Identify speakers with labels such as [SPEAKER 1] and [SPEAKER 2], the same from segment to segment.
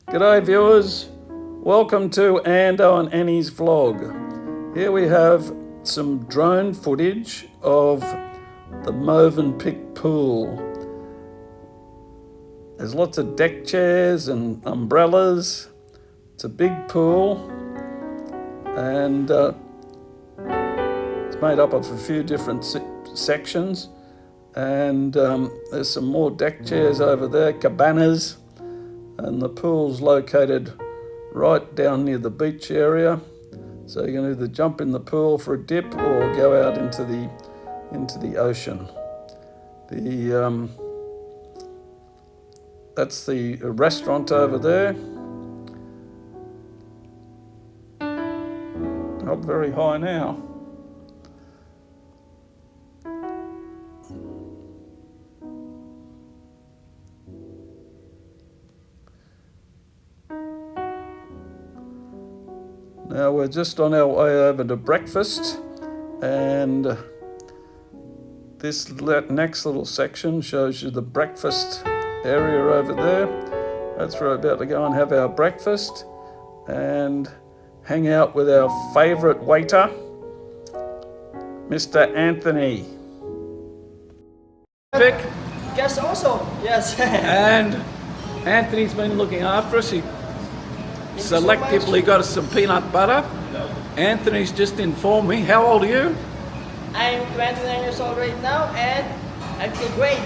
[SPEAKER 1] G'day viewers, welcome to Ando&Annie's vlog. Here we have some drone footage of the Movenpick pool. There's lots of deck chairs and umbrellas. It's a big pool and it's made up of a few different sections, and there's some more deck chairs over there, cabanas. And the pool's located right down near the beach area, so you can either jump in the pool for a dip or go out into the ocean. That's the restaurant over there, up very high now. Now we're just on our way over to breakfast, and this next little section shows you the breakfast area over there. That's where we're about to go and have our breakfast and hang out with our favourite waiter, Mr. Anthony. Vic?
[SPEAKER 2] Guess also, yes.
[SPEAKER 1] And Anthony's been looking after us. He selectively got us some peanut butter. Anthony's just informed me. How old are you?
[SPEAKER 2] I'm 29 years old right now, and I feel great.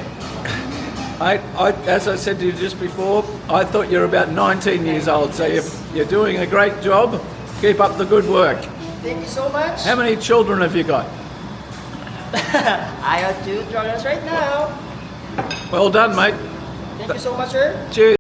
[SPEAKER 1] As I said to you just before, I thought you were about 19 years old, so you're doing a great job. Keep up the good work.
[SPEAKER 2] Thank you so much.
[SPEAKER 1] How many children have you got?
[SPEAKER 2] I have 2 children right now.
[SPEAKER 1] Well done, mate.
[SPEAKER 2] Thank you so much, sir.
[SPEAKER 1] Cheers.